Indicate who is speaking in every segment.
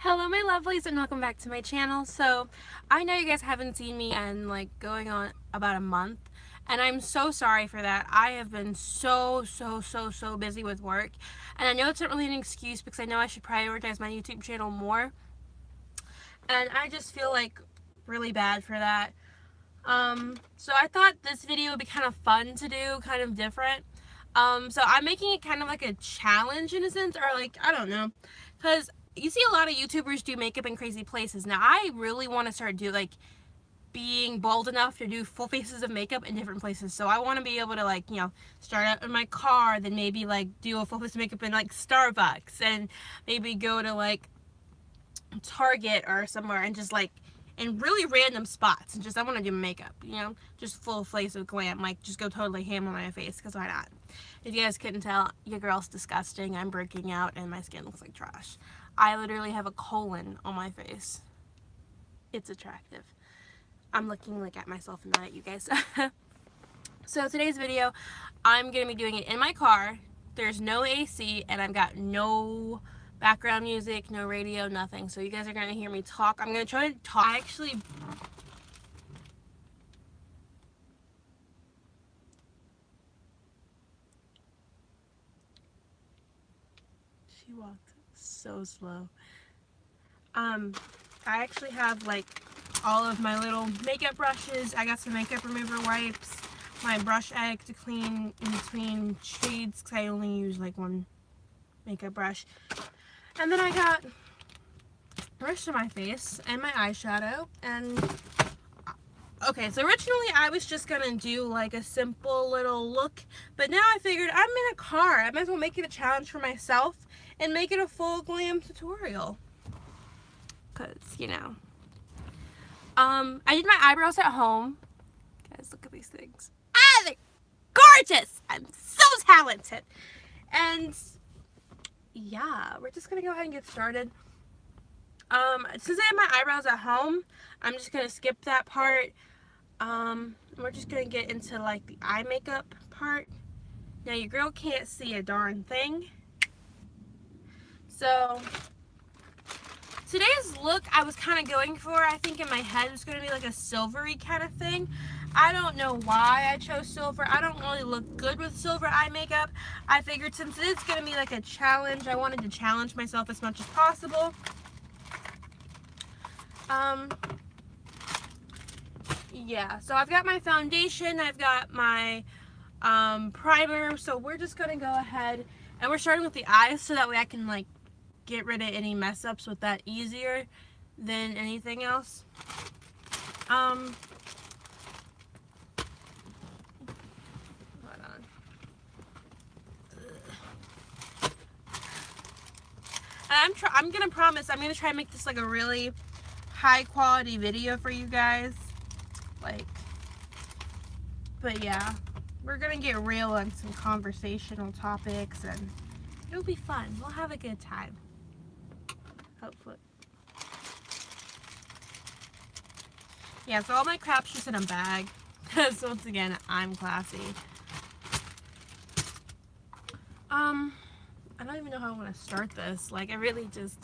Speaker 1: Hello my lovelies and welcome back to my channel. So I know you guys haven't seen me in like going on about a month, and I'm so sorry for that. I have been so busy with work, and I know it's not really an excuse because I know I should prioritize my YouTube channel more, and I just feel like really bad for that. So I thought this video would be kind of fun to do, kind of different. So I'm making it kind of like a challenge in a sense, or like, I don't know, because you see a lot of YouTubers do makeup in crazy places. Now I really want to start being bold enough to do full faces of makeup in different places. So I want to be able to like, start out in my car, then maybe like do a full face of makeup in like Starbucks, and maybe go to like Target or somewhere and just like in really random spots and just I want to do makeup, just full face of glam, like just go totally ham on my face, because why not? If you guys couldn't tell, your girl's disgusting. I'm breaking out and my skin looks like trash. I literally have a colon on my face. It's attractive. I'm looking like at myself and not at you guys. So today's video, I'm gonna be doing it in my car. There's no AC and I've got no background music, no radio, nothing. So you guys are gonna hear me talk. I'm gonna try to talk. She walked so slow. I actually have like all of my little makeup brushes. I got some makeup remover wipes, my brush egg to clean in between shades because I only use like one makeup brush. And then I got the rest of my face and my eyeshadow. And okay, so originally I was just gonna do like a simple little look, but now I figured I'm in a car. I might as well make it a challenge for myself and make it a full glam tutorial. Cause I did my eyebrows at home. Guys, look at these things. Ah, they're gorgeous! I'm so talented. And yeah, we're just gonna go ahead and get started. Since I have my eyebrows at home, I'm just gonna skip that part. We're just gonna get into like the eye makeup part. Now your girl can't see a darn thing. So today's look I was kind of going for, I think in my head it was going to be like a silvery kind of thing. I don't know why I chose silver. I don't really look good with silver eye makeup. I figured since it is going to be like a challenge, I wanted to challenge myself as much as possible. Yeah, so I've got my foundation, I've got my primer, so we're just going to go ahead and we're starting with the eyes so that way I can like get rid of any mess ups with that easier than anything else. Hold on. And I'm gonna promise I'm gonna try to make this like a really high quality video for you guys. But yeah, we're gonna get real on some conversational topics and it'll be fun. We'll have a good time. Hopefully. Yeah, so all my crap's just in a bag. Because once again, I'm classy. I don't even know how I want to start this. Like, I really just...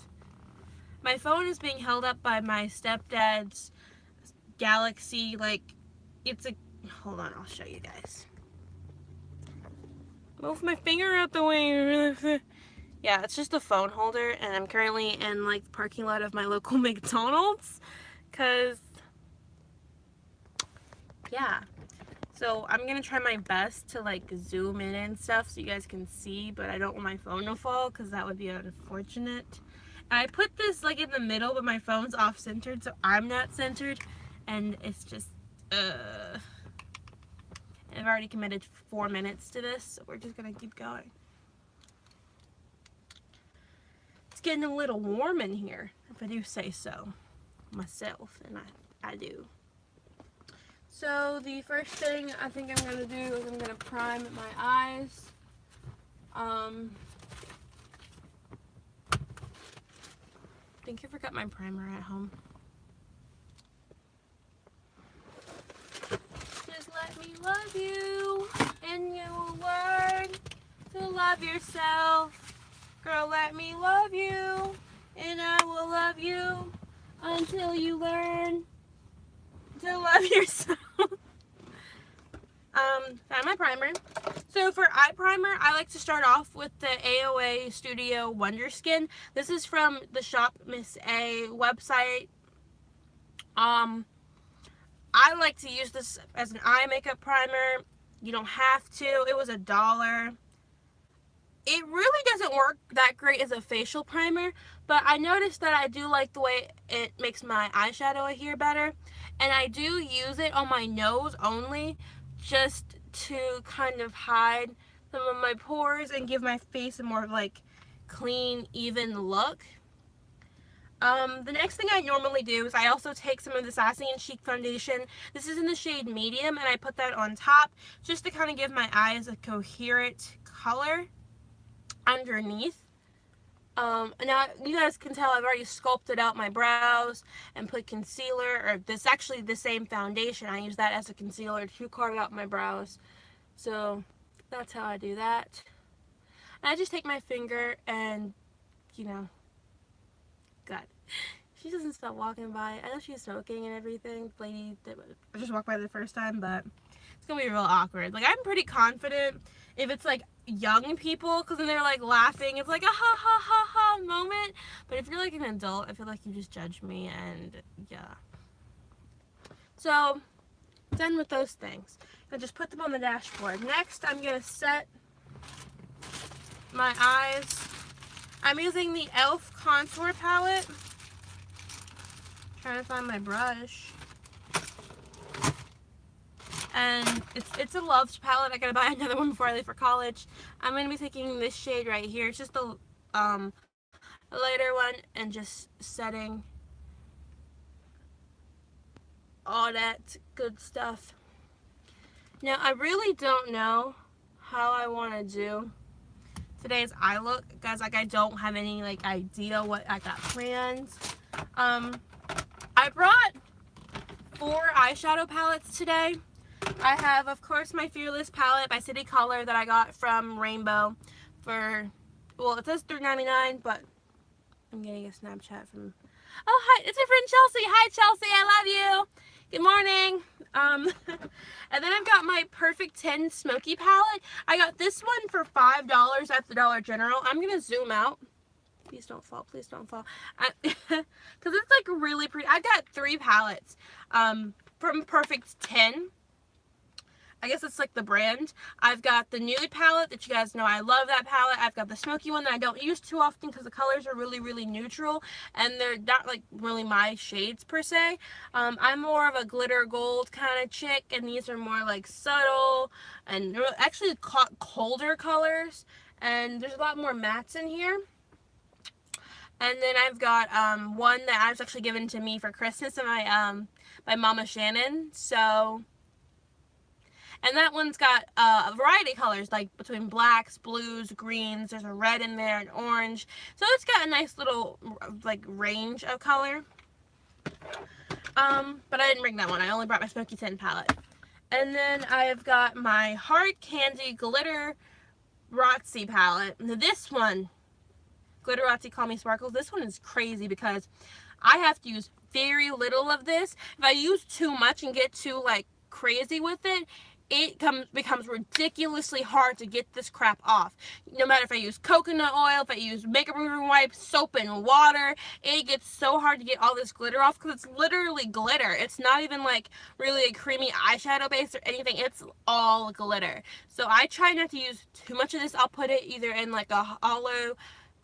Speaker 1: My phone is being held up by my stepdad's Galaxy. Like, it's a... Hold on, I'll show you guys. Move my finger out the way. Yeah, it's just a phone holder, and I'm currently in like the parking lot of my local McDonald's, cause yeah. So I'm gonna try my best to like zoom in and stuff so you guys can see, but I don't want my phone to fall because that would be unfortunate. And I put this like in the middle, but my phone's off centered, so I'm not centered, and it's just I've already committed 4 minutes to this, so we're just gonna keep going. It's getting a little warm in here, if I do say so myself, and I do. So the first thing I think I'm going to do is I'm going to prime my eyes. I think I forgot my primer at home. Just let me love you, and you will learn to love yourself. Girl, let me love you, and I will love until you learn to love yourself. Found my primer. So for eye primer, I like to start off with the AOA Studio Wonder Skin. This is from the Shop Miss A website. I like to use this as an eye makeup primer. You don't have to. It was $1. It really doesn't work that great as a facial primer, but I noticed that I do like the way it makes my eyeshadow adhere better. And I do use it on my nose only, just to kind of hide some of my pores and give my face a more like clean, even look. The next thing I normally do is I also take some of the Sassy and Chic foundation. This is in the shade medium, and I put that on top just to kind of give my eyes a coherent color underneath. Now you guys can tell I've already sculpted out my brows and put concealer, or this actually the same foundation. I use that as a concealer to carve out my brows. So that's how I do that. And I just take my finger and, you know, God, she doesn't stop walking by. I know she's smoking and everything. The lady that I just walked by the first time, but it's gonna be real awkward. Like, I'm pretty confident if it's like young people, because then they're like laughing, it's like a ha ha ha ha moment. But if you're like an adult, I feel like you just judge me, and yeah. So done with those things. I just put them on the dashboard. Next, I'm gonna set my eyes. I'm using the e.l.f. contour palette. Trying to find my brush. And it's a Love's palette. I gotta buy another one before I leave for college. I'm gonna be taking this shade right here. It's just a lighter one, and just setting all that good stuff. Now, I really don't know how I want to do today's eye look, guys. Like, I don't have any like idea what I got planned. I brought 4 eyeshadow palettes today. I have, of course, my Fearless palette by City Color that I got from Rainbow for, well, it says $3.99, but I'm getting a Snapchat from, oh, hi, it's my friend Chelsea. Hi, Chelsea, I love you. Good morning. And then I've got my Perfect 10 Smoky palette. I got this one for $5 at the Dollar General. I'm going to zoom out. Please don't fall. Please don't fall. Because it's like really pretty. I got 3 palettes from Perfect 10. I guess it's like the brand. I've got the nude palette that you guys know I love that palette. I've got the smoky one that I don't use too often because the colors are really, really neutral and they're not like really my shades per se. I'm more of a glitter gold kind of chick, and these are more like subtle and actually colder colors, and there's a lot more mattes in here. And then I've got one that was actually given to me for Christmas by Mama Shannon. So, and that one's got a variety of colors, like between blacks, blues, greens. There's a red in there, and orange. So it's got a nice little like range of color. But I didn't bring that one. I only brought my Smoky 10 palette. And then I've got my Hard Candy Glitter Rotsy palette. Now this one, Glitter Rotsy Call Me Sparkles, this one is crazy because I have to use very little of this. If I use too much and get too like crazy with it, it becomes ridiculously hard to get this crap off. No matter if I use coconut oil, if I use makeup removing wipes, soap and water, it gets so hard to get all this glitter off because it's literally glitter. It's not even like really a creamy eyeshadow base or anything. It's all glitter. So I try not to use too much of this. I'll put it either in like a hollow,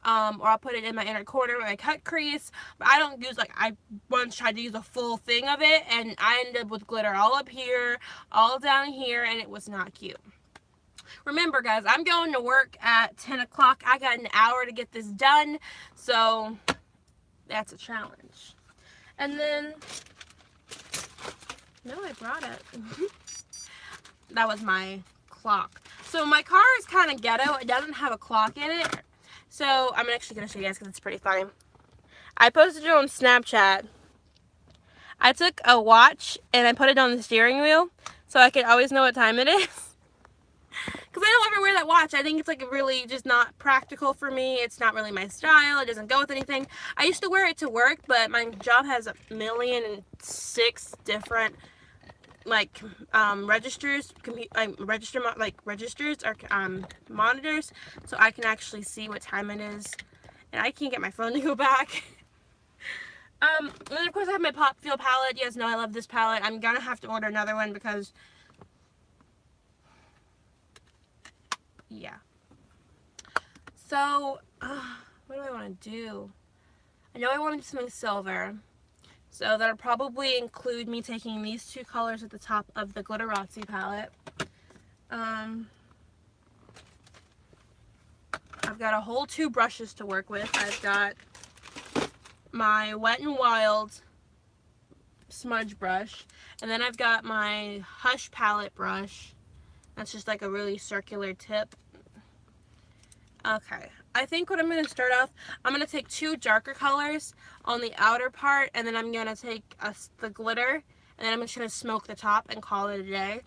Speaker 1: or I'll put it in my inner corner where I cut crease. But I don't use, like, I once tried to use a full thing of it, and I ended up with glitter all up here, all down here, and it was not cute. Remember, guys, I'm going to work at 10 o'clock. I got an hour to get this done, so that's a challenge. And then, no, I brought it. That was my clock. So my car is kind of ghetto. It doesn't have a clock in it. So, I'm actually going to show you guys because it's pretty funny. I posted it on Snapchat. I took a watch and I put it on the steering wheel so I could always know what time it is. because I don't ever wear that watch. I think it's like really just not practical for me. It's not really my style. It doesn't go with anything. I used to wear it to work, but my job has 1,000,006 different like registers, registers or monitors, so I can actually see what time it is, and I can't get my phone to go back. And then of course I have my Pop Feel palette. You guys know I love this palette. I'm gonna have to order another one because, yeah. So, what do I want to do? I know I want to do something silver. So that'll probably include me taking these two colors at the top of the Glitterazzi palette. I've got a whole 2 brushes to work with. I've got my Wet n Wild smudge brush, and then I've got my Hush palette brush. That's just like a really circular tip. Okay, I think what I'm going to start off, I'm going to take 2 darker colors on the outer part, and then I'm going to take the glitter, and then I'm just going to smoke the top and call it a day.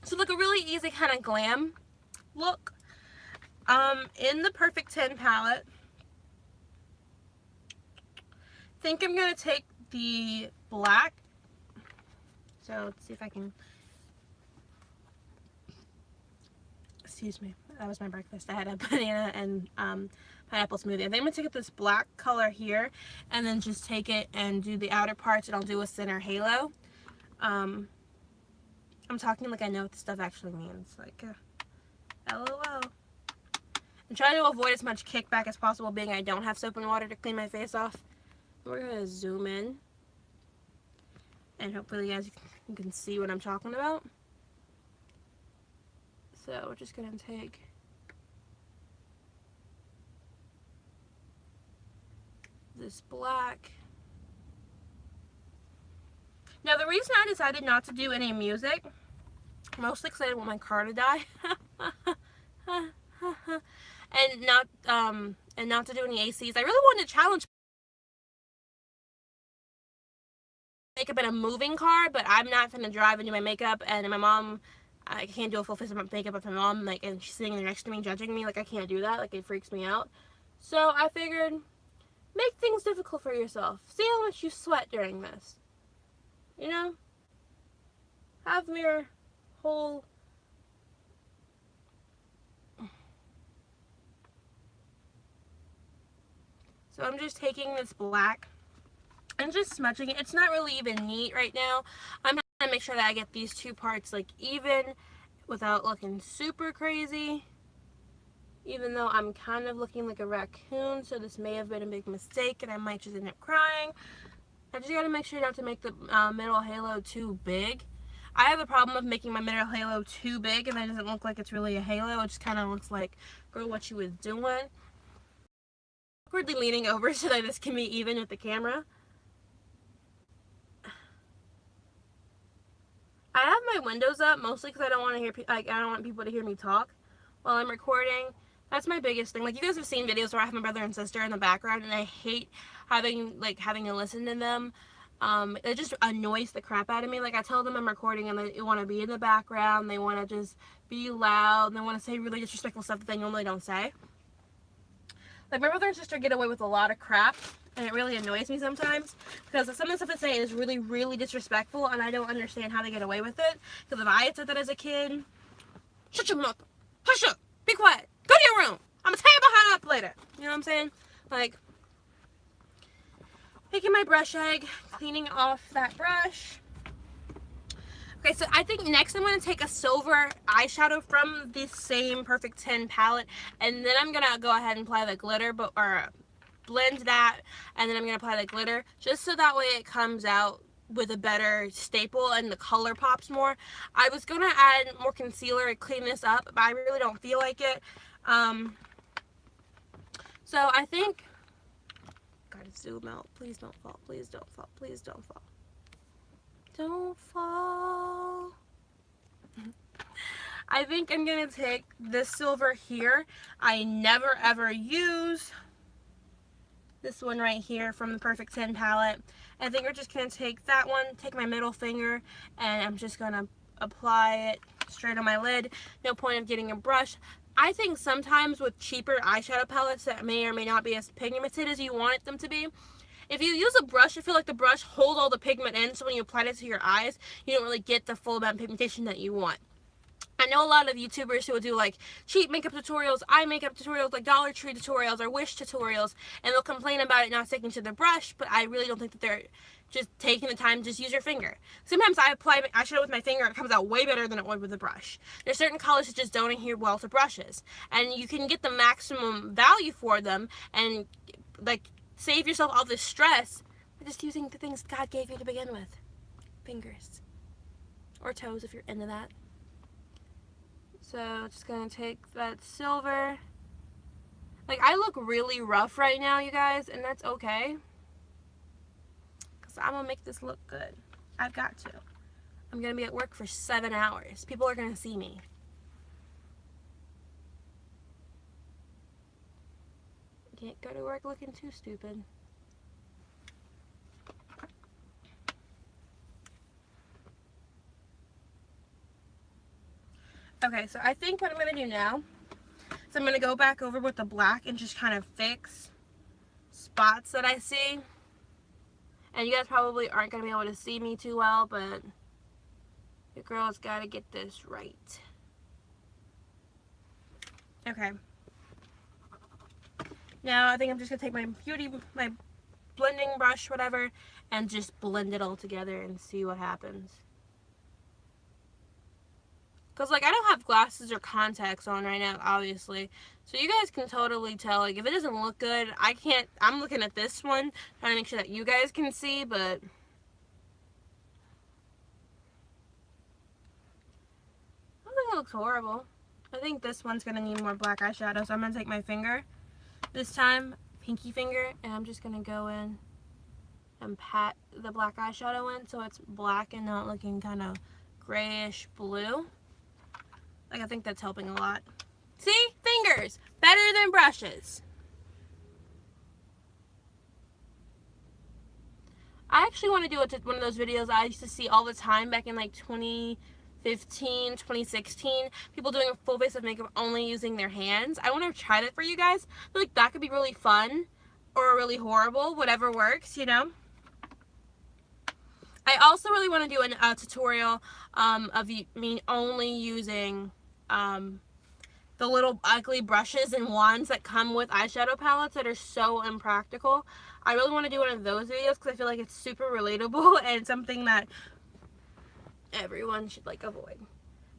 Speaker 1: So like a really easy kind of glam look. In the Perfect 10 palette, I think I'm going to take the black. So let's see if I can, excuse me, that was my breakfast. I had a banana and pineapple smoothie. I think I'm going to take this black color here and then just take it and do the outer parts, and I'll do a center halo. I'm talking like I know what this stuff actually means. Like, LOL. I'm trying to avoid as much kickback as possible, being I don't have soap and water to clean my face off. We're going to zoom in, and hopefully you guys can see what I'm talking about. So we're just going to take this black. Now the reason I decided not to do any music, mostly because I didn't want my car to die, and not to do any ACs. I really wanted to challenge makeup in a moving car, but I'm not gonna drive and do my makeup, and my mom, I can't do a full face of makeup with my mom, like, and she's sitting there next to me judging me. Like, I can't do that. Like, it freaks me out. So I figured, make things difficult for yourself. See how much you sweat during this. You know? Have your whole... So I'm just taking this black and just smudging it. It's not really even neat right now. I'm trying to make sure that I get these 2 parts like even without looking super crazy. Even though I'm kind of looking like a raccoon, so this may have been a big mistake and I might just end up crying. I just gotta make sure not to make the middle halo too big. I have a problem of making my middle halo too big and then it doesn't look like it's really a halo. It just kind of looks like, girl, what you was doing. Awkwardly leaning over so that this can be even with the camera. I have my windows up mostly because I don't want to hear, I don't want people to hear me talk while I'm recording. That's my biggest thing. Like, you guys have seen videos where I have my brother and sister in the background, and I hate having to listen to them. It just annoys the crap out of me. Like, I tell them I'm recording and they want to be in the background. They want to just be loud. And they want to say really disrespectful stuff that they normally don't say. Like, my brother and sister get away with a lot of crap, and it really annoys me sometimes because some of the stuff they say is really, really disrespectful, and I don't understand how they get away with it. Because if I had said that as a kid, shut your mouth, hush up, be quiet, go to your room, I'm gonna tell you behind up later. You know what I'm saying? Like, taking my brush egg, cleaning off that brush. Okay, so I think next I'm going to take a silver eyeshadow from the same Perfect 10 palette, and then I'm going to go ahead and apply the glitter, or blend that, and then I'm going to apply the glitter, just so that way it comes out with a better staple and the color pops more. I was going to add more concealer and clean this up, but I really don't feel like it. So I think, gotta zoom out, please don't fall, please don't fall, please don't fall. Don't fall. I think I'm going to take this silver here. I never ever use this one right here from the Perfect 10 palette. I think we're just going to take that one, take my middle finger, and I'm just going to apply it straight on my lid. No point of getting a brush. I think sometimes with cheaper eyeshadow palettes that may or may not be as pigmented as you want them to be, if you use a brush, I feel like the brush holds all the pigment in, so when you apply it to your eyes, you don't really get the full amount of pigmentation that you want. I know a lot of YouTubers who will do like cheap makeup tutorials, eye makeup tutorials, like Dollar Tree tutorials or Wish tutorials, and they'll complain about it not sticking to the brush, but I really don't think that they're just taking the time to just use your finger. Sometimes I apply eyeshadow with my finger, it comes out way better than it would with a brush. There's certain colors that just don't adhere well to brushes, and you can get the maximum value for them and like save yourself all this stress by just using the things God gave you to begin with. Fingers. Or toes if you're into that. So just gonna take that silver. Like, I look really rough right now, you guys, and that's okay. Because I'm gonna make this look good. I've got to. I'm gonna be at work for 7 hours. People are gonna see me. Can't go to work looking too stupid. Okay, so I think what I'm going to do now is I'm going to go back over with the black and just kind of fix spots that I see. And you guys probably aren't going to be able to see me too well, but your girl's got to get this right. Okay. Now I think I'm just going to take my blending brush, whatever, and just blend it all together and see what happens. Because, like, I don't have glasses or contacts on right now, obviously. So you guys can totally tell, like, if it doesn't look good, I'm looking at this one, trying to make sure that you guys can see, but I don't think it looks horrible. I think this one's going to need more black eyeshadow, so I'm going to take my finger, this time, pinky finger, and I'm just going to go in and pat the black eyeshadow in so it's black and not looking kind of grayish blue. Like, I think that's helping a lot. See? Fingers. Better than brushes. I actually want to do one of those videos I used to see all the time back in like 2015, 2016. People doing a full face of makeup only using their hands. I want to try that for you guys. I feel like that could be really fun or really horrible. Whatever works, you know? I also really want to do a tutorial of me only using the little ugly brushes and wands that come with eyeshadow palettes that are so impractical. I really want to do one of those videos because I feel like it's super relatable and something that everyone should like avoid.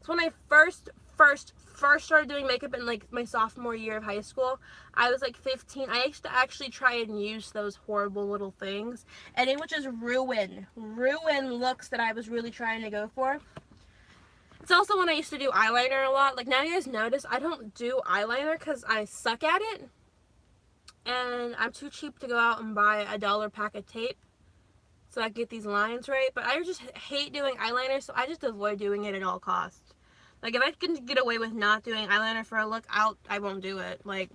Speaker 1: So when I first started doing makeup in like my sophomore year of high school, I was like 15. I used to actually try and use those horrible little things, and it would just ruin looks that I was really trying to go for. It's also when I used to do eyeliner a lot. Like, now you guys notice I don't do eyeliner because I suck at it. And I'm too cheap to go out and buy a $1 pack of tape so I can get these lines right. But I just hate doing eyeliner, so I just avoid doing it at all costs. Like, if I can get away with not doing eyeliner for a look, I won't do it. Like,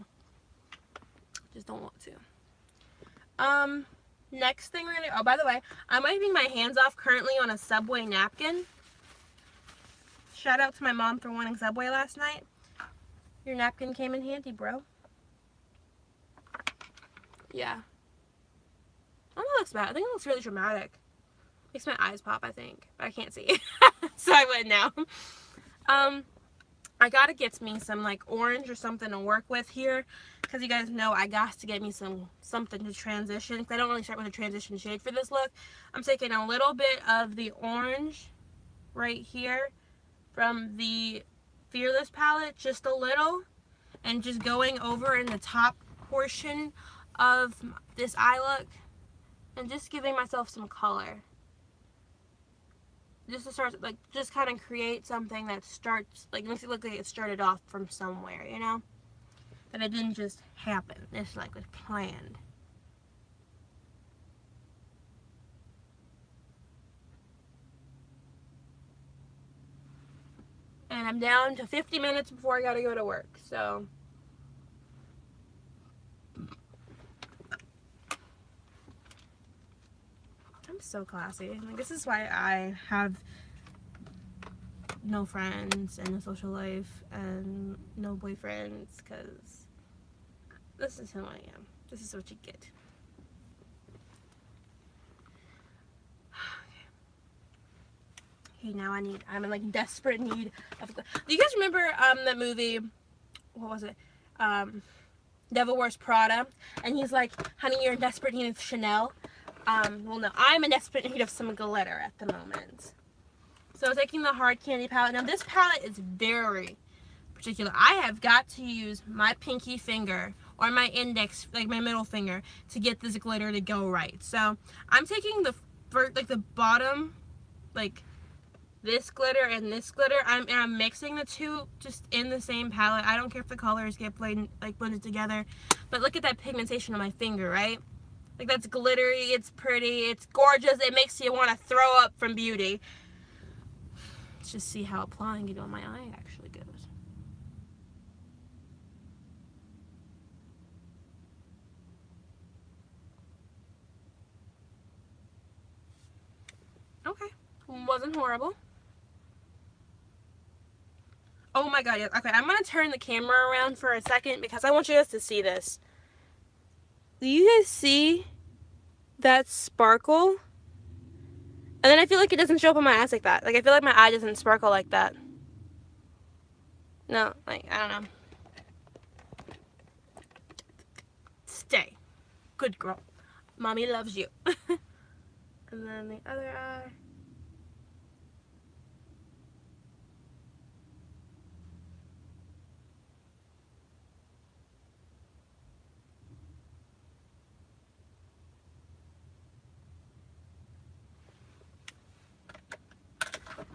Speaker 1: just don't want to. Next thing we're going to... Oh, by the way, I'm wiping my hands off currently on a Subway napkin. Shout out to my mom for wanting Subway last night. Your napkin came in handy, bro. Yeah. I don't know, it looks bad. I think it looks really dramatic. Makes my eyes pop, I think. But I can't see. So I wouldn't know. I gotta get me some like orange or something to work with here. Because you guys know I got to get me something to transition. Because I don't really start with a transition shade for this look. I'm taking a little bit of the orange right here from the Fearless palette, just a little, and just going over in the top portion of this eye look and just giving myself some color, just to start, like, just kind of create something that starts, like, makes it look like it started off from somewhere, you know, that it didn't just happen. It's like was planned. And I'm down to 50 minutes before I gotta go to work, so. I'm so classy. Like, this is why I have no friends and no social life and no boyfriends, because this is who I am. This is what you get. Okay, now I'm in like desperate need of. Do you guys remember that movie? What was it? Devil Wears Prada, and he's like, "Honey, you're in desperate need of Chanel." Well, no, I'm in desperate need of some glitter at the moment. So taking the hard candy palette. Now this palette is very particular. I have got to use my pinky finger or my index, like my middle finger, to get this glitter to go right. So I'm taking the bottom, like this glitter and this glitter. I'm mixing the two just in the same palette. I don't care if the colors get blended together. But look at that pigmentation on my finger, right? Like, that's glittery, it's pretty, it's gorgeous. It makes you want to throw up from beauty. Let's just see how applying it on my eye actually goes. Okay, wasn't horrible. Oh my god, yes. Okay, I'm gonna turn the camera around for a second because I want you guys to see this. Do you guys see that sparkle? And then I feel like it doesn't show up on my eyes like that. Like, I feel like my eye doesn't sparkle like that. No, like, I don't know. Stay. Good girl. Mommy loves you. And then the other eye.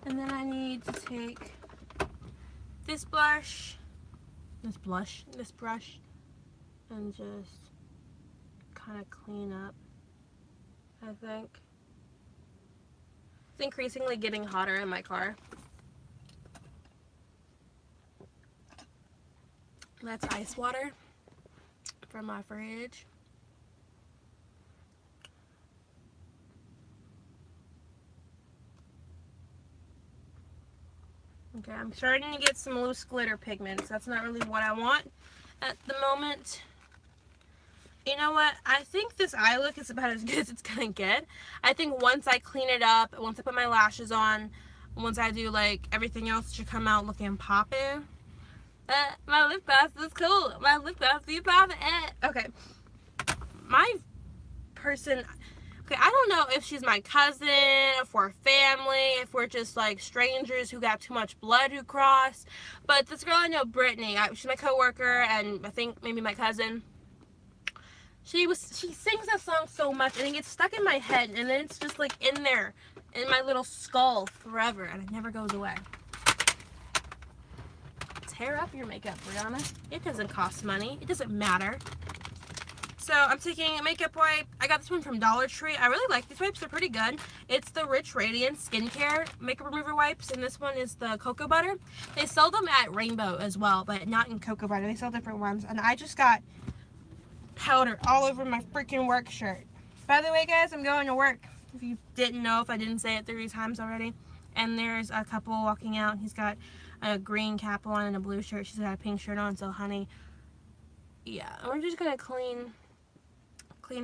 Speaker 1: And then I need to take this brush, and just kind of clean up, I think. It's increasingly getting hotter in my car. That's ice water from my fridge. Okay, I'm starting to get some loose glitter pigments. That's not really what I want at the moment. You know what? I think this eye look is about as good as it's gonna get. I think once I clean it up, once I put my lashes on, once I do like everything else, it should come out looking poppin'. My lip gloss is cool. My lip gloss is poppin'. Okay. My person... Okay, I don't know if she's my cousin, if we're family, if we're just like strangers who got too much blood who crossed. But this girl I know, Bri'onna, she's my coworker and I think maybe my cousin. She sings that song so much and it gets stuck in my head and then it's just like in there, in my little skull forever and it never goes away. Tear up your makeup, Bri'onna. It doesn't cost money. It doesn't matter. So I'm taking a makeup wipe. I got this one from Dollar Tree. I really like these wipes. They're pretty good. It's the Rich Radiance Skincare Makeup Remover Wipes, and this one is the Cocoa Butter. They sell them at Rainbow as well, but not in Cocoa Butter. They sell different ones, and I just got powder all over my freaking work shirt. By the way, guys, I'm going to work. If you didn't know, if I didn't say it 3 times already. And there's a couple walking out. He's got a green cap on and a blue shirt. She's got a pink shirt on, so honey, yeah, we're just gonna clean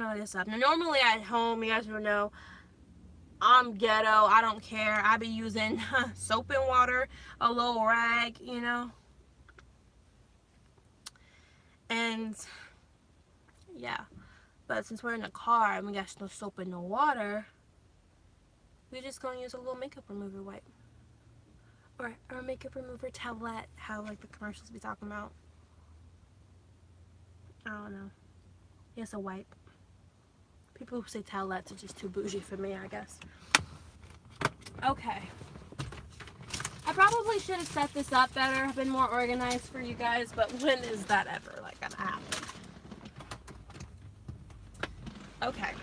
Speaker 1: all this up. Now normally at home, you guys will know I'm ghetto. I don't care. I be using soap and water, a little rag, you know. And yeah, but since we're in the car and we got no soap and no water, we just gonna use a little makeup remover wipe or a makeup remover towelette, how like the commercials be talking about. I don't know. It's a wipe. People who say towelettes are just too bougie for me, I guess. Okay. I probably should have set this up better, been more organized for you guys, but when is that ever like gonna happen? Okay.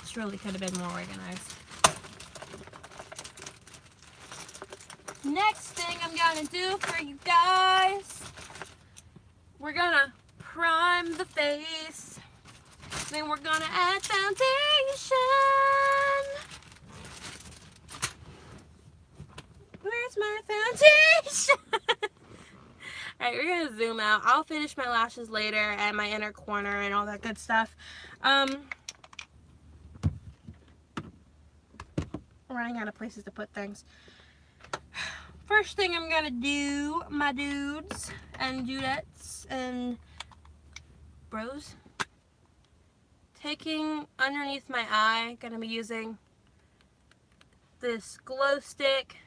Speaker 1: This really could have been more organized. Next thing I'm gonna do for you guys, we're gonna prime the face. Then we're gonna add foundation. Where's my foundation? Alright, we're gonna zoom out. I'll finish my lashes later and my inner corner and all that good stuff. Running out of places to put things. First thing I'm gonna do, my dudes and dudettes and bros, taking underneath my eye, gonna be using this glow stick.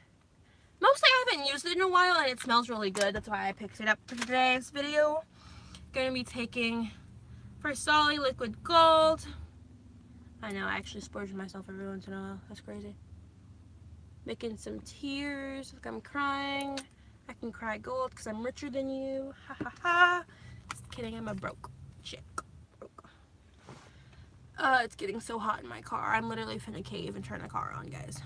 Speaker 1: Mostly I haven't used it in a while and it smells really good. That's why I picked it up for today's video. Gonna be taking for Solly liquid gold. I know, I actually splurge myself every once in a while. That's crazy. Making some tears like I'm crying. I can cry gold because I'm richer than you. Ha ha ha. Just kidding, I'm a broke chick. Broke. It's getting so hot in my car. I'm literally finna cave and turn the car on, guys.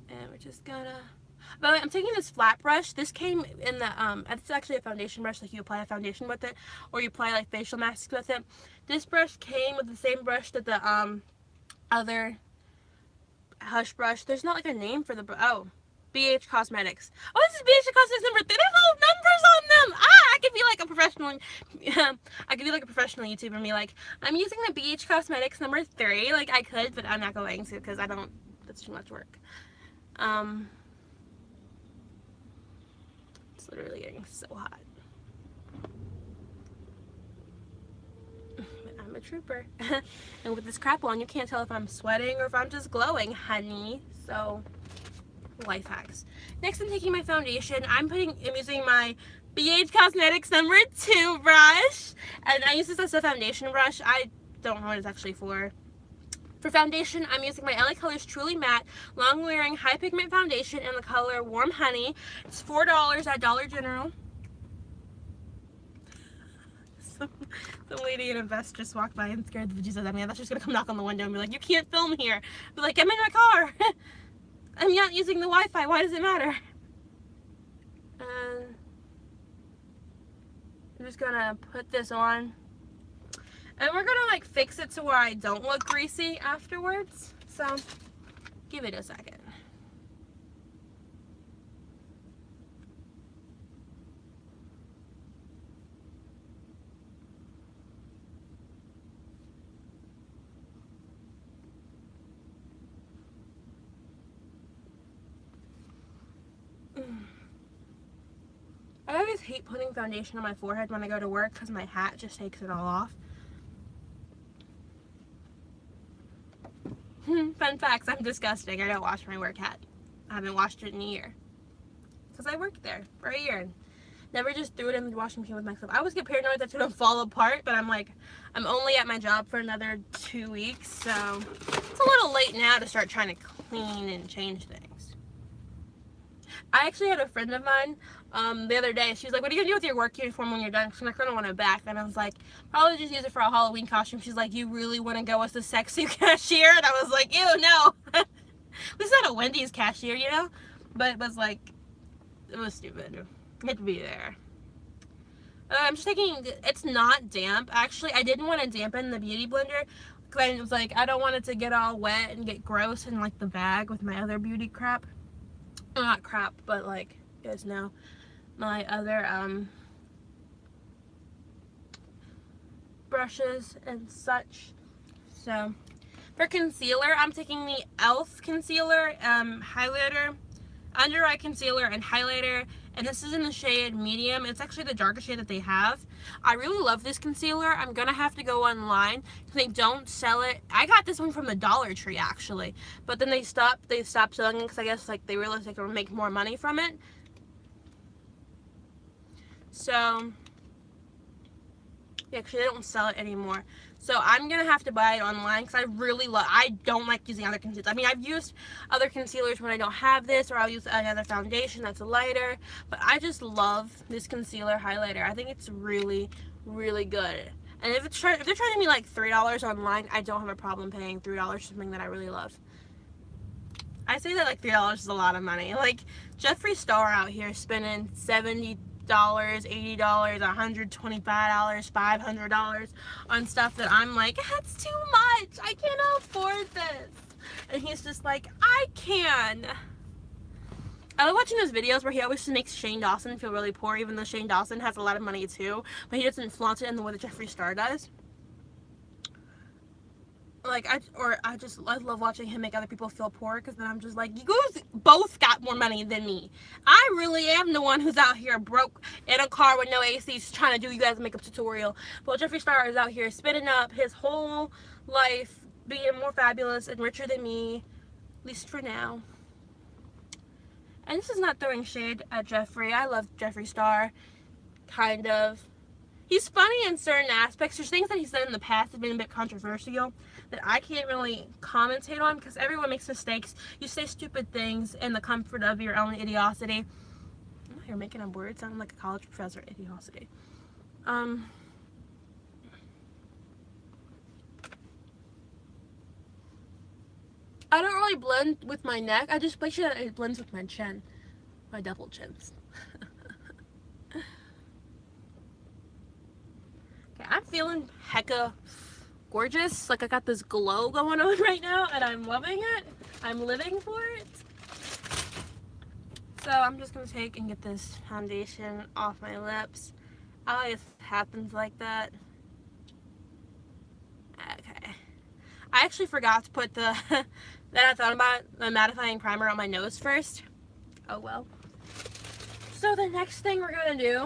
Speaker 1: And we're just gonna... By the way, I'm taking this flat brush. This came in the, it's actually a foundation brush, like you apply a foundation with it, or you apply like facial masks with it. This brush came with the same brush that the, other Hush brush. There's not like a name for the, oh, BH Cosmetics. Oh, this is BH Cosmetics number 3. There's all numbers on them. Ah, I could be like a professional, I could be like a professional YouTuber and be like, I'm using the BH Cosmetics number 3. Like, I could, but I'm not going to because I don't, that's too much work. It's literally getting so hot. But I'm a trooper. And with this crap on, you can't tell if I'm sweating or if I'm just glowing, honey. So, life hacks. Next, I'm taking my foundation. I'm using my BH Cosmetics number 2 brush. And I use this as a foundation brush. I don't know what it's actually for. For foundation, I'm using my LA Colors Truly Matte Long Wearing High Pigment Foundation in the color Warm Honey. It's $4 at Dollar General. Some lady in a vest just walked by and scared the bejesus out of me. I thought she was going to come knock on the window and be like, you can't film here. Be like, I'm in my car. I'm not using the Wi-Fi. Why does it matter? And I'm just going to put this on. And we're gonna like fix it to where I don't look greasy afterwards. So give it a second. I always hate putting foundation on my forehead when I go to work because my hat just takes it all off. Fun facts, I'm disgusting. I don't wash my work hat. I haven't washed it in a year. Because I worked there for a year. Never just threw it in the washing machine with myself. I always get paranoid that's going to fall apart, but I'm like, I'm only at my job for another 2 weeks, so it's a little late now to start trying to clean and change things. I actually had a friend of mine the other day. She was like, what are you going to do with your work uniform when you're done? She's like, I don't want it back. And I was like, probably just use it for a Halloween costume. She's like, you really want to go as the sexy cashier? And I was like, ew, no. This is not a Wendy's cashier, you know? But it was like, it was stupid. You had to be there. I'm just taking, it's not damp. Actually, I didn't want to dampen the beauty blender. Because I was like, I don't want it to get all wet and get gross in like the bag with my other beauty crap. Not crap, but like, you guys know, my other brushes and such. So for concealer, I'm taking the e.l.f. concealer, highlighter, under eye concealer and highlighter, and this is in the shade medium. It's actually the darkest shade that they have. I really love this concealer. I'm gonna have to go online because they don't sell it. I got this one from the Dollar Tree actually, but then they stopped selling it because I guess like they realized they could make more money from it. So actually they don't sell it anymore. So I'm gonna have to buy it online because I don't like using other concealers. I mean, I've used other concealers when I don't have this, or I'll use another foundation that's lighter, but I just love this concealer highlighter. I think it's really, really good. And if they're charging me like $3 online, I don't have a problem paying $3 for something that I really love. I say that like $3 is a lot of money. Like Jeffree Star out here spending $70, $80, $125, $500 on stuff that I'm like, that's too much. I can't afford this. And he's just like, I can. I love watching those videos where he always makes Shane Dawson feel really poor, even though Shane Dawson has a lot of money too, but he doesn't flaunt it in the way that Jeffree Star does. Like, I love watching him make other people feel poor, because then I'm just like, you guys both got more money than me. I really am the one who's out here broke in a car with no AC trying to do you guys a makeup tutorial. But Jeffree Star is out here spinning up his whole life, being more fabulous and richer than me, at least for now. And this is not throwing shade at Jeffree. I love Jeffree Star, kind of. He's funny in certain aspects. There's things that he's done in the past that have been a bit controversial that I can't really commentate on, because everyone makes mistakes. You say stupid things in the comfort of your own idiocity. Oh, you're making up words. I'm like a college professor. Idiocity. I don't really blend with my neck. I just make sure that it blends with my chin. My double chins. I'm feeling hecka gorgeous. Like I got this glow going on right now and I'm loving it. I'm living for it. So I'm just going to take and get this foundation off my lips. Always happens like that. Okay. I actually forgot to put the, then I thought about the mattifying primer on my nose first. Oh well. So the next thing we're going to do,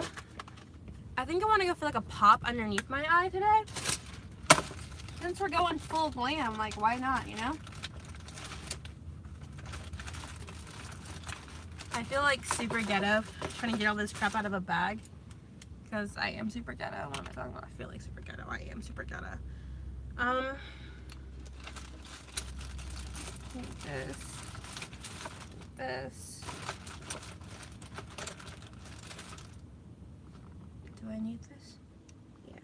Speaker 1: I think I want to go for like a pop underneath my eye today. Since we're going full glam, like why not, you know? I feel like super ghetto trying to get all this crap out of a bag. Because I am super ghetto. What am I talking about? I feel like super ghetto. I am super ghetto. This. Do I need this? Yeah.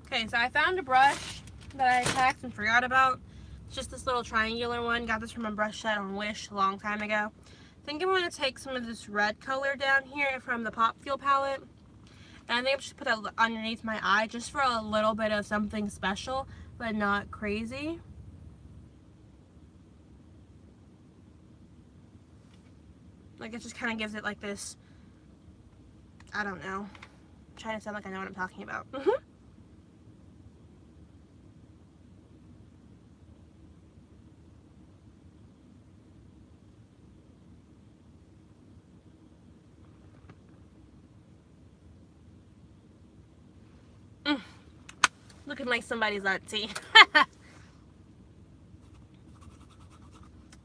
Speaker 1: Okay, so I found a brush that I packed and forgot about. It's just this little triangular one. Got this from a brush set on Wish a long time ago. I think I'm going to take some of this red color down here from the Pop Fuel palette. And I think I'm just put that underneath my eye just for a little bit of something special, but not crazy. Like it just kind of gives it like this, I don't know. I'm trying to sound like I know what I'm talking about. Looking like somebody's auntie.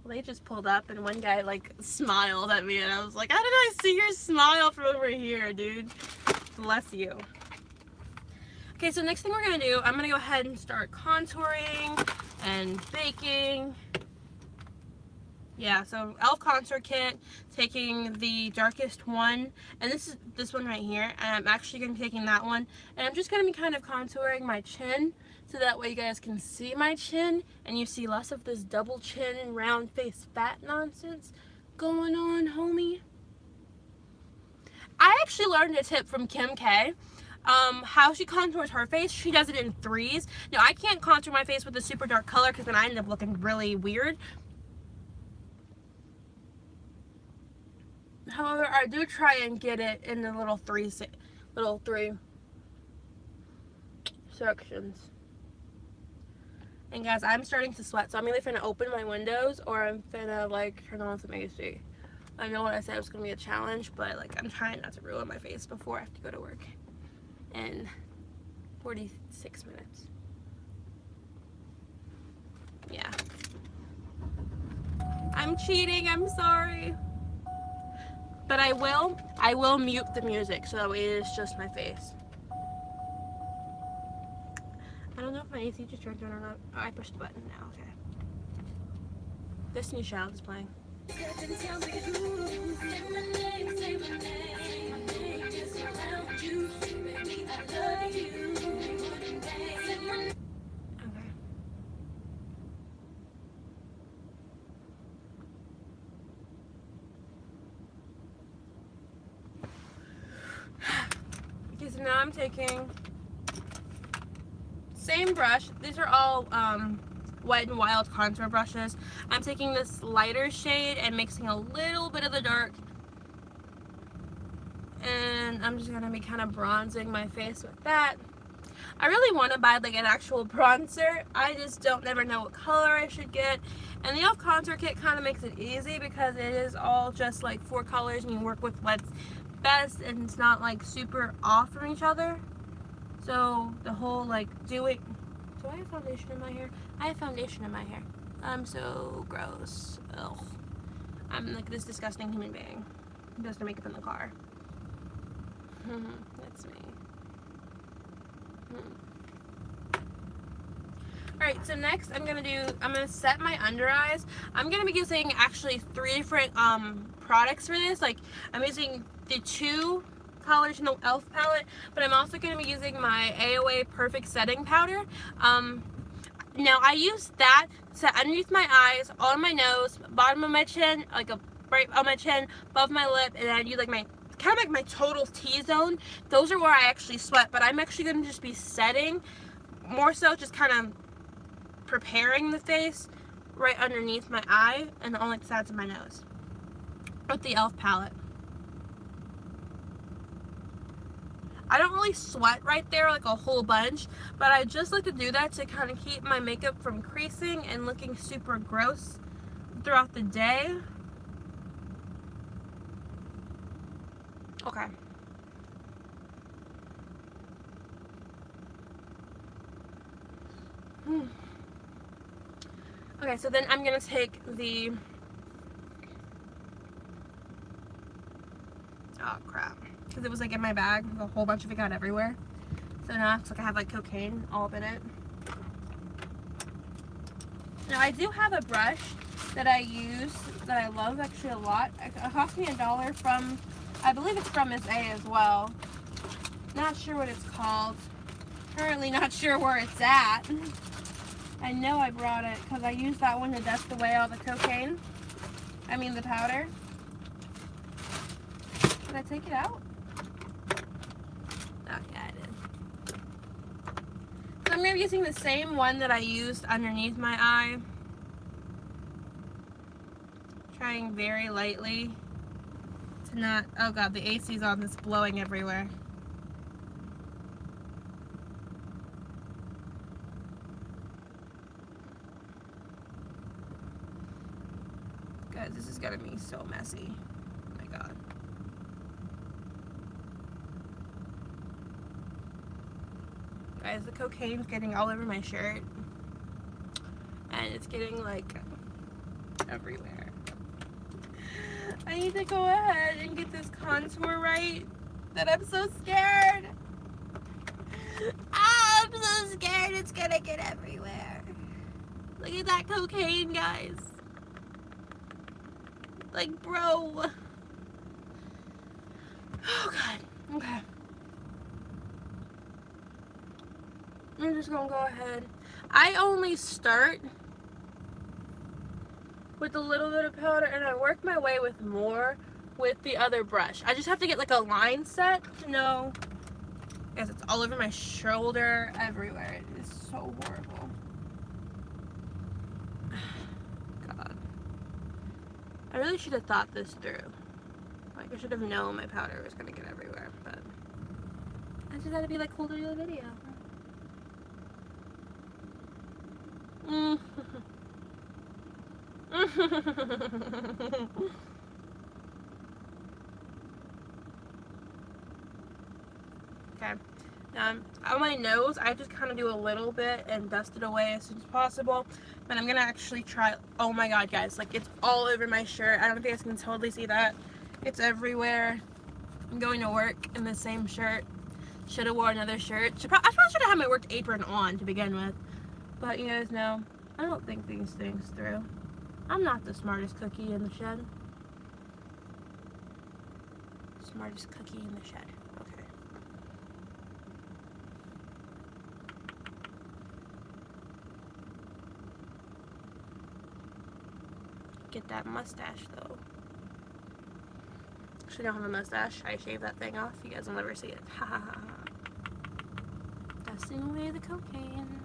Speaker 1: They just pulled up and one guy like smiled at me and I was like, how did I see your smile from over here, dude? Bless you. Okay, so next thing we're gonna do, I'm gonna go ahead and start contouring and baking. Yeah, so e.l.f. contour kit, taking the darkest one, and this is this one right here, and I'm actually going to be taking that one, and I'm just going to be kind of contouring my chin, so that way you guys can see my chin, and you see less of this double chin and round face fat nonsense going on, homie. I actually learned a tip from Kim K. How she contours her face. She does it in threes. Now, I can't contour my face with a super dark color, because then I end up looking really weird. However, I do try and get it in the little three sections. And guys, I'm starting to sweat, so I'm either gonna open my windows or I'm gonna like turn on some AC. I know what I said it was gonna be a challenge, but like I'm trying not to ruin my face before I have to go to work in 46 minutes. Yeah. I'm cheating, I'm sorry. But I will mute the music so that way it is just my face. I don't know if my AC just turned on or not. Oh, I pushed the button now, okay. Destiny's Child is playing. Okay. so now I'm taking same brush. These are all Wet n Wild contour brushes. I'm taking this lighter shade and mixing a little bit of the dark, and I'm just gonna be kind of bronzing my face with that. I really want to buy like an actual bronzer. I just never know what color I should get. And the e.l.f. contour kit kind of makes it easy because it is all just like 4 colors and you work with what's best, and it's not like super off from each other. So the whole like do I have foundation in my hair? I have foundation in my hair. I'm so gross. Ugh. I'm like this disgusting human being who does the makeup in the car. That's me. Alright, so next I'm gonna set my under eyes. I'm gonna be using actually 3 different products for this. Like, I'm using the 2 colors in the e.l.f. palette, but I'm also gonna be using my AOA Perfect Setting Powder. Now I use that to underneath my eyes, on my nose, bottom of my chin, like right on my chin, above my lip, and then I do like my kind of like my total T-zone. Those are where I actually sweat, but I'm actually gonna just be setting more so, just kind of preparing the face right underneath my eye and on like the sides of my nose with the e.l.f. palette. I don't really sweat right there like a whole bunch, but I just like to do that to kind of keep my makeup from creasing and looking super gross throughout the day. Okay. Okay, so then I'm going to take the... Oh, crap. Because it was like in my bag. A whole bunch of it got everywhere. So now it's like I have like cocaine all up in it. Now I do have a brush that I use that I love actually a lot. It cost me $1 from, I believe it's from Miss A as well. Not sure what it's called. Currently not sure where it's at. I know I brought it because I used that one to dust away all the cocaine. I mean the powder. Did I take it out? Oh yeah, I did. So I'm going to be using the same one that I used underneath my eye. Trying very lightly to not, oh god, the AC's on, it's blowing everywhere. Guys, this is gonna be so messy. Oh my god. Guys, the cocaine's getting all over my shirt. And it's getting like everywhere. I need to go ahead and get this contour right. That I'm so scared. I'm so scared it's gonna get everywhere. Look at that cocaine, guys. Like, bro. Oh god. Okay. I'm just gonna go ahead. I only start with a little bit of powder and I work my way with more with the other brush. I just have to get like a line set to know, because it's all over my shoulder, everywhere. It is so horrible. God. I really should have thought this through. Like, I should have known my powder was gonna get everywhere, but I just had to be like, cool to do the video. Okay. On my nose, I just kind of do a little bit and dust it away as soon as possible. But I'm gonna actually try. Oh my god, guys! Like, it's all over my shirt. I don't think you guys can totally see that. It's everywhere. I'm going to work in the same shirt. Should have worn another shirt. I probably should have had my work apron on to begin with. But you guys know, I don't think these things through. I'm not the smartest cookie in the shed. Smartest cookie in the shed. Okay. Get that mustache though. Actually, I don't have a mustache. I shaved that thing off. You guys will never see it. Ha ha ha ha. dusting away the cocaine.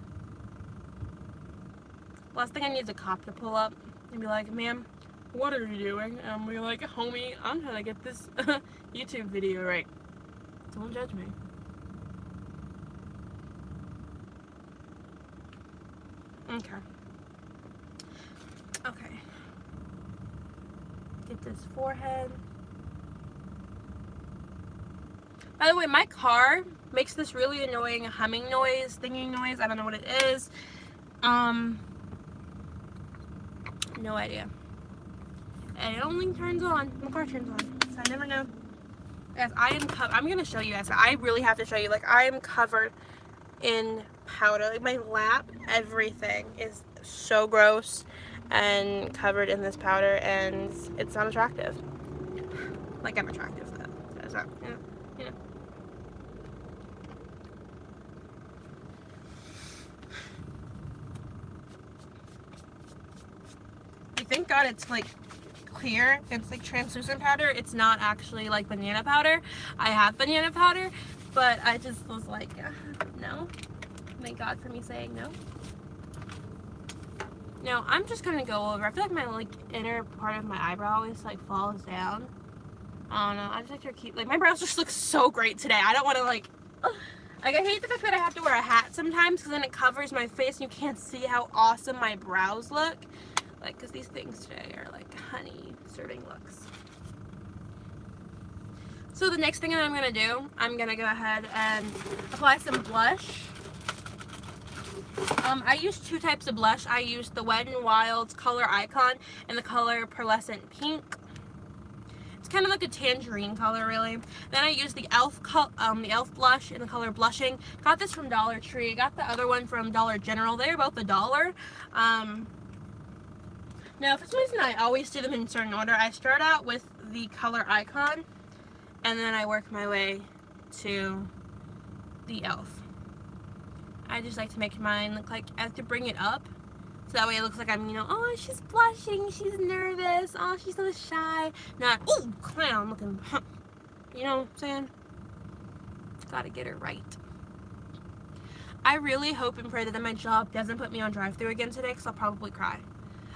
Speaker 1: Last thing I need is a cop to pull up and be like, ma'am, what are you doing? And I'm like, homie, I'm trying to get this YouTube video right. Don't judge me. Okay. Okay. Get this forehead. By the way, my car makes this really annoying humming noise, singing noise. I don't know what it is. No idea. And it only turns on. The car turns on. So I never know. Guys, I am covered. I'm gonna show you guys. I really have to show you. Like, I am covered in powder. Like, my lap, everything is so gross and covered in this powder, and it's not attractive. Like, I'm attractive though. So, you know. Thank God it's like clear. It's like translucent powder. It's not actually like banana powder. I have banana powder, but I just was like, no. Thank God for me saying no. No, I'm just gonna go over. I feel like my like inner part of my eyebrow always like falls down. I don't know. I just like to keep like my brows just look so great today. I don't want to like I hate the fact that I have to wear a hat sometimes because then it covers my face and you can't see how awesome my brows look. Like, because these things today are like honey serving looks. So the next thing that I'm going to do, I'm going to go ahead and apply some blush. I use two types of blush. I use the Wet n Wild's Color Icon and the color Pearlescent Pink. It's kind of like a tangerine color, really. Then I use the e.l.f. blush in the color Blushing. Got this from Dollar Tree. Got the other one from Dollar General. They're both $1. Now, for some reason, I always do them in certain order. I start out with the Color Icon, and then I work my way to the e.l.f. I just like to make mine look like, I have to bring it up, so that way it looks like I'm, you know, oh, she's blushing, she's nervous, oh, she's so shy. Not, oh, clown looking, you know what I'm saying? Gotta get it right. I really hope and pray that my job doesn't put me on drive-thru again today, because I'll probably cry.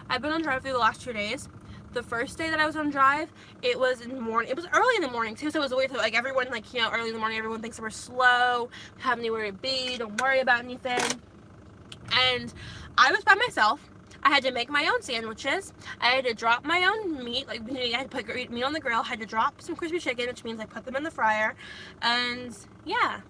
Speaker 1: I've been on drive-thru the last 2 days. The first day that I was on drive, it was in the morning. It was early in the morning too, so it was weird. So like everyone, like, you know, early in the morning, everyone thinks we're slow, have anywhere to be, don't worry about anything. And I was by myself. I had to make my own sandwiches. I had to drop my own meat. Like, I had to put meat on the grill. I had to drop some crispy chicken, which means I put them in the fryer. And yeah,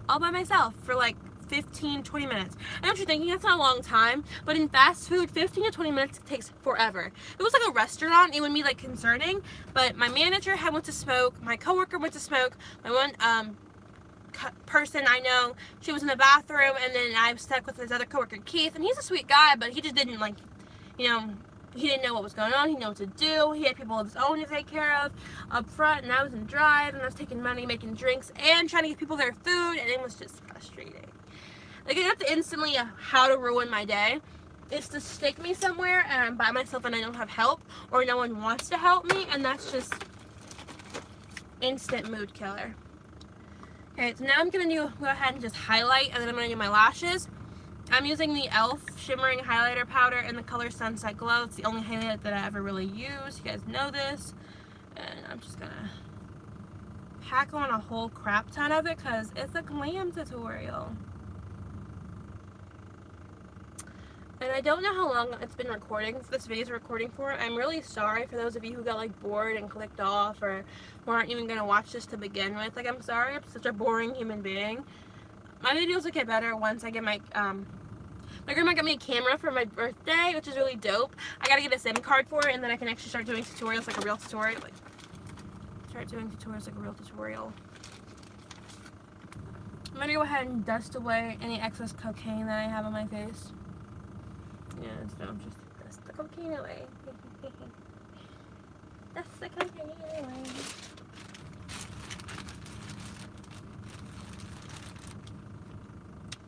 Speaker 1: all by myself for like 15-20 minutes. I know what you're thinking, that's not a long time, but in fast food, 15 to 20 minutes takes forever. If it was like a restaurant, it would be like concerning, but my manager went to smoke, my coworker went to smoke, my one person I know, she was in the bathroom, and then I was stuck with his other coworker, Keith, and he's a sweet guy, but he just didn't, like, you know, he didn't know what was going on, he didn't know what to do, he had people of his own to take care of up front, and I was in drive, and I was taking money, making drinks, and trying to get people their food, and it was just frustrating. Like, I have to instantly how to ruin my day is to stick me somewhere and I'm by myself and I don't have help, or no one wants to help me, and that's just instant mood killer. Okay, so now I'm going to go ahead and just highlight, and then I'm going to do my lashes. I'm using the e.l.f. Shimmering Highlighter Powder in the color Sunset Glow. It's the only highlight that I ever really use. You guys know this. And I'm just going to pack on a whole crap ton of it because it's a glam tutorial. And I don't know how long it's been recording, this video's recording for. I'm really sorry for those of you who got like bored and clicked off or who aren't even going to watch this to begin with. Like, I'm sorry, I'm such a boring human being. My videos will get better once I get my grandma got me a camera for my birthday, which is really dope. I gotta get a SIM card for it, and then I can actually start doing tutorials like a real tutorial. Like, start doing tutorials like a real tutorial. I'm gonna go ahead and dust away any excess cocaine that I have on my face. Yeah, so I'm just dust the cocaine away. Dust the cocaine away.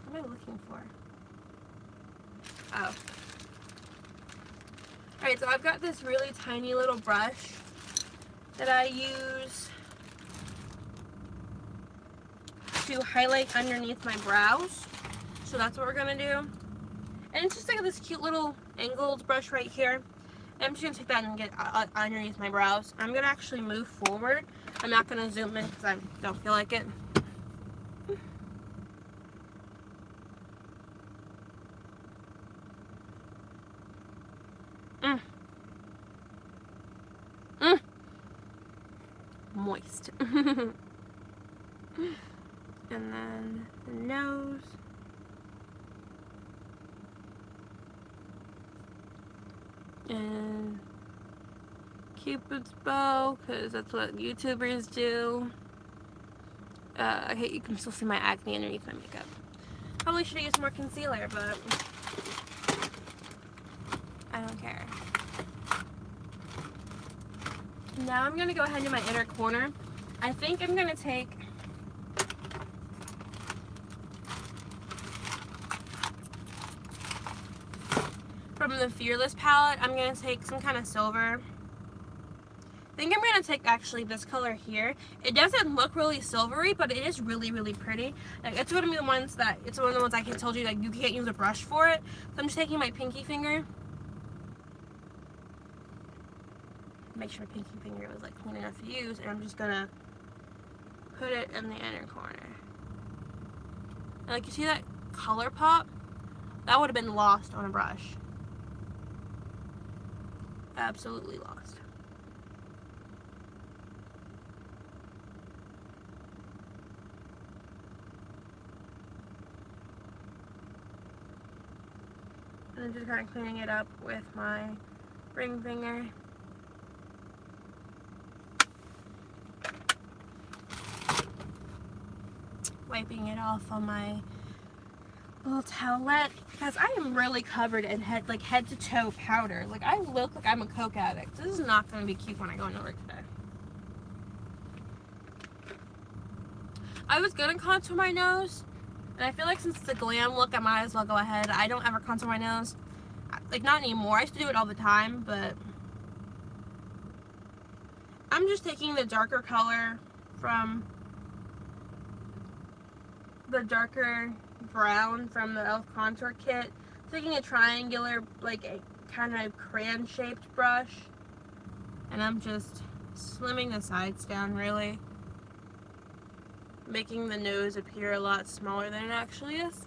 Speaker 1: What am I looking for? Oh. Alright, so I've got this really tiny little brush that I use to highlight underneath my brows. So that's what we're going to do. And it's just like this cute little angled brush right here. And I'm just going to take that and get underneath my brows. I'm going to actually move forward. I'm not going to zoom in because I don't feel like it. Moist. And then the nose. And Cupid's bow, because that's what YouTubers do. I hate you can still see my acne underneath my makeup. Probably should have used more concealer, but I don't care. Now I'm going to go ahead and do my inner corner. I think I'm going to take from the Fearless palette, I'm going to take some kind of silver. I think I'm going to take actually this color here. It doesn't look really silvery, but it is really, really pretty. Like, it's one of the ones that, it's one of the ones I told you, like, you can't use a brush for it. So I'm just taking my pinky finger. Make sure my pinky finger was like clean enough to use, and I'm just gonna put it in the inner corner. And like, you see that color pop? That would have been lost on a brush. Absolutely lost. And I'm just kind of cleaning it up with my ring finger. Wiping it off on my little towelette because I am really covered in head to toe powder. Like, I look like I'm a coke addict. This is not going to be cute when I go into work today. I was going to contour my nose, and I feel like since it's a glam look, I might as well go ahead. I don't ever contour my nose. Like, not anymore. I used to do it all the time, but I'm just taking the darker color from the darker brown from the e.l.f. contour kit, taking a triangular, like a kind of crayon shaped brush, and I'm just slimming the sides down, really making the nose appear a lot smaller than it actually is.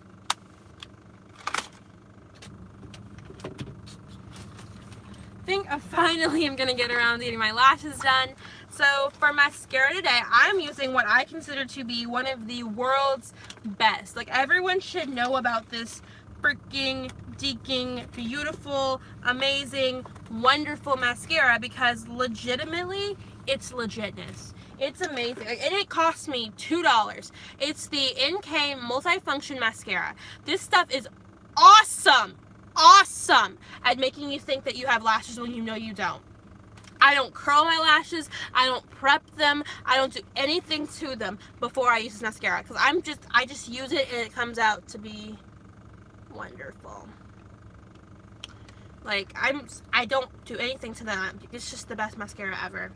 Speaker 1: I think finally I'm gonna get around to getting my lashes done. So for mascara today, I'm using what I consider to be one of the world's best. Like, everyone should know about this freaking deaking beautiful, amazing, wonderful mascara, because legitimately it's legitness. It's amazing, and it cost me $2. It's the NK multifunction mascara. This stuff is awesome at making you think that you have lashes when you know you don't. I don't curl my lashes, I don't prep them, I don't do anything to them before I use this mascara, because I just use it and it comes out to be wonderful. Like, I don't do anything to them. It's just the best mascara ever.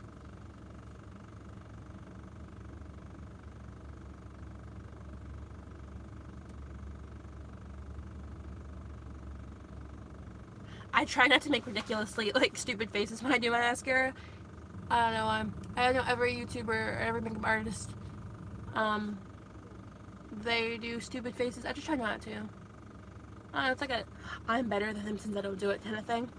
Speaker 1: I try not to make ridiculously, like, stupid faces when I do my mascara. I don't know, I know every YouTuber or every makeup artist, they do stupid faces. I just try not to. I don't know, it's like a I'm better than them since I don't do it kind of thing.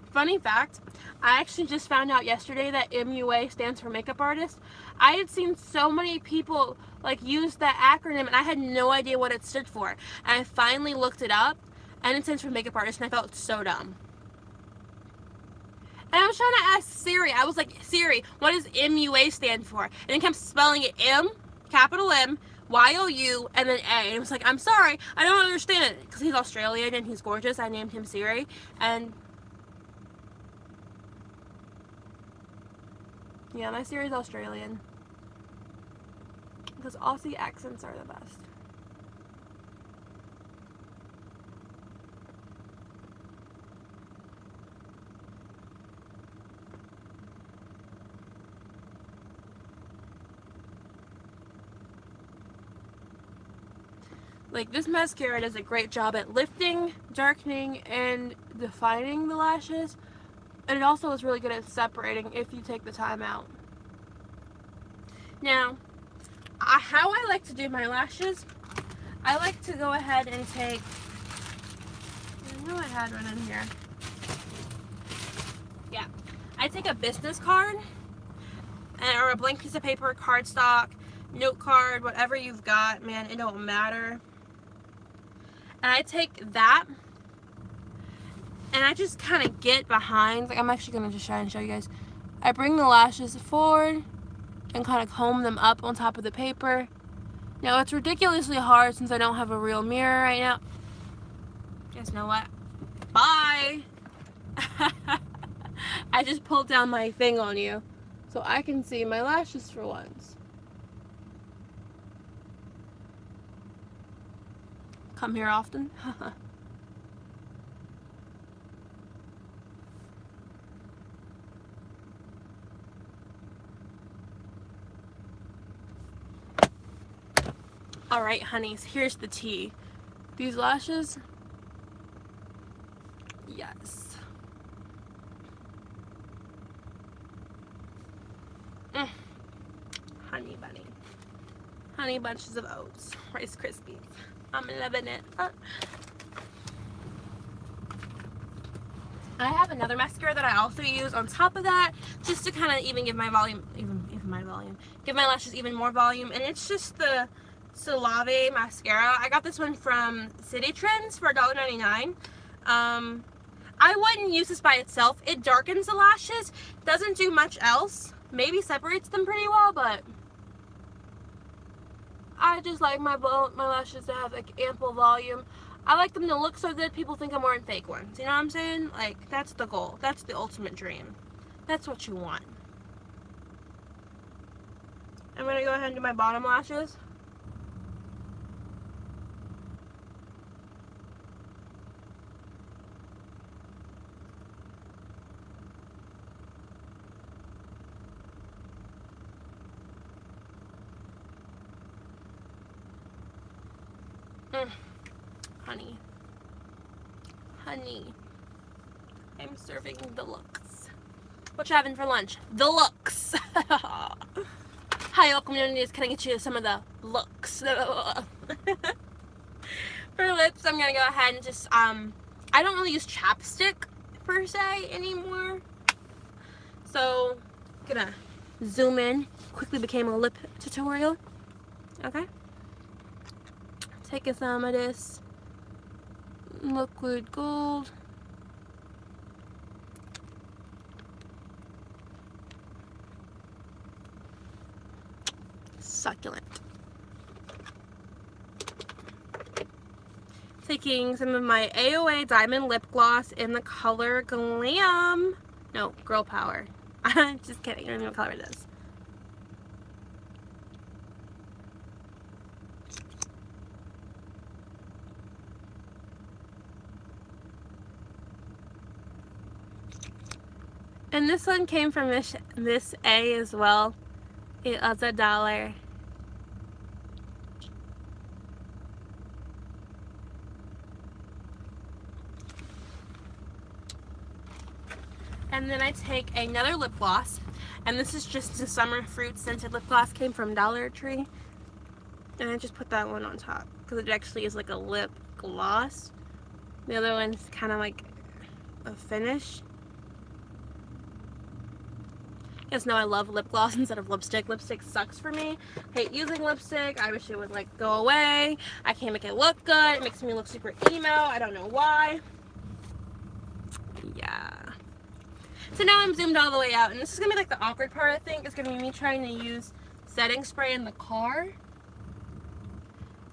Speaker 1: Funny fact, I actually just found out yesterday that MUA stands for makeup artist. I had seen so many people, like, use that acronym, and I had no idea what it stood for. And I finally looked it up, and it stands for makeup artist, and I felt so dumb. And I was trying to ask Siri. I was like, Siri, what does MUA stand for? And it kept spelling it M, capital M, Y-O-U, and then A. And it was like, I'm sorry, I don't understand it. Because he's Australian and he's gorgeous. I named him Siri. And yeah, my Siri's Australian. Because Aussie accents are the best. Like, this mascara does a great job at lifting, darkening, and defining the lashes. And it also is really good at separating if you take the time out. Now, how I like to do my lashes, I like to go ahead and take, I know I had one in here. Yeah. I take a business card, or a blank piece of paper, cardstock, note card, whatever you've got, man, it don't matter. And I take that, and I just kind of get behind, like I'm actually going to just try and show you guys. I bring the lashes forward and kind of comb them up on top of the paper. Now it's ridiculously hard since I don't have a real mirror right now. You guys know what? Bye! I just pulled down my thing on you so I can see my lashes for once. Come here often? Alright, honeys, here's the tea. These lashes, yes. Honey bunny. Honey bunches of oats. Rice Krispies. I'm loving it. I have another mascara that I also use on top of that, just to kind of even give my volume, give my lashes even more volume, and it's just the Suave mascara. I got this one from City Trends for $1.99. I wouldn't use this by itself. It darkens the lashes, doesn't do much else, maybe separates them pretty well, but I just like my lashes to have like ample volume. I like them to look so good people think I'm wearing fake ones. You know what I'm saying? Like, that's the goal. That's the ultimate dream. That's what you want. I'm going to go ahead and do my bottom lashes. Honey, I'm serving the looks. What you having for lunch? The looks. Hi, welcome to News. Can I get you some of the looks? For lips, I'm gonna go ahead and just I don't really use chapstick per se anymore, so I'm gonna zoom in. Quickly became a lip tutorial. Okay, taking some of this liquid gold. Succulent. Taking some of my AOA Diamond Lip Gloss in the color Glam. No, Girl Power. I'm just kidding. I don't know what color it is. And this one came from Miss A as well. It was $1. And then I take another lip gloss, and this is just a summer fruit scented lip gloss, came from Dollar Tree, and I just put that one on top because it actually is like a lip gloss. The other one's kind of like a finish. You guys know I love lip gloss instead of lipstick. Lipstick sucks for me. Hate using lipstick. I wish it would like go away. I can't make it look good. It makes me look super emo. I don't know why. Yeah. So now I'm zoomed all the way out, and this is gonna be like the awkward part. I think it's gonna be me trying to use setting spray in the car.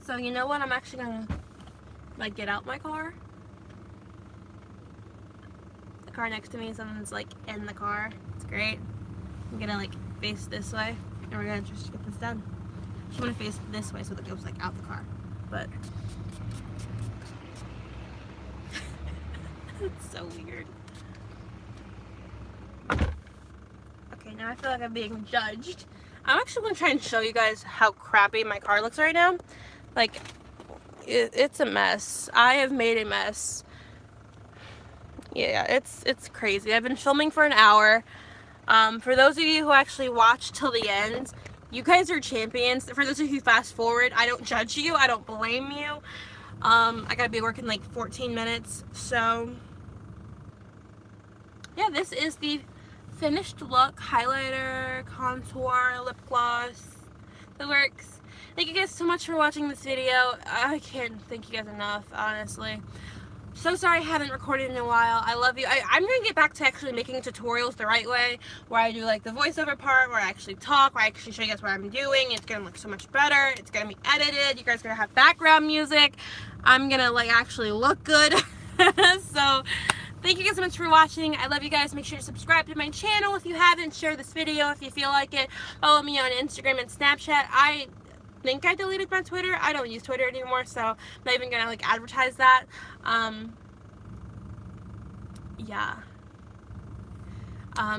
Speaker 1: So you know what? I'm actually gonna like get out my car. The car next to me, someone's like in the car. It's great. I'm gonna like face this way, and we're gonna just get this done. I just want to face this way so that it goes like out the car, but it's so weird. Okay, now I feel like I'm being judged. I'm actually gonna try and show you guys how crappy my car looks right now. Like, it's a mess. I have made a mess. Yeah, it's crazy. I've been filming for an hour. For those of you who actually watch till the end, you guys are champions. For those of you who fast forward, I don't judge you. I don't blame you. I gotta be working like 14 minutes. So, yeah, this is the finished look. Highlighter, contour, lip gloss, the works. Thank you guys so much for watching this video. I can't thank you guys enough, honestly. So sorry I haven't recorded in a while. I love you. I'm going to get back to actually making tutorials the right way, where I do like the voiceover part, where I actually talk, where I actually show you guys what I'm doing. It's going to look so much better. It's going to be edited. You guys are going to have background music. I'm going to like actually look good. So thank you guys so much for watching. I love you guys. Make sure to subscribe to my channel if you haven't. Share this video if you feel like it. Follow me on Instagram and Snapchat. I think I deleted my Twitter. I don't use Twitter anymore, so I'm not even gonna like advertise that. Yeah.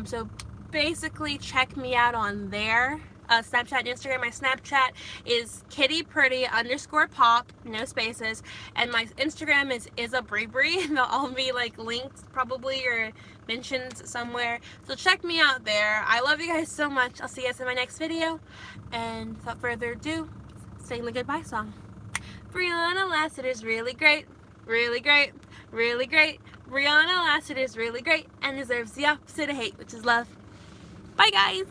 Speaker 1: So basically check me out on there. Snapchat and Instagram. My Snapchat is kittypretty_pop, no spaces, and my Instagram is isabribri. They'll all be like linked probably or mentioned somewhere. So check me out there. I love you guys so much. I'll see you guys in my next video. And without further ado, sing the goodbye song. Bri'onna Lassiter is really great, really great, really great. Bri'onna Lassiter is really great and deserves the opposite of hate, which is love. Bye, guys.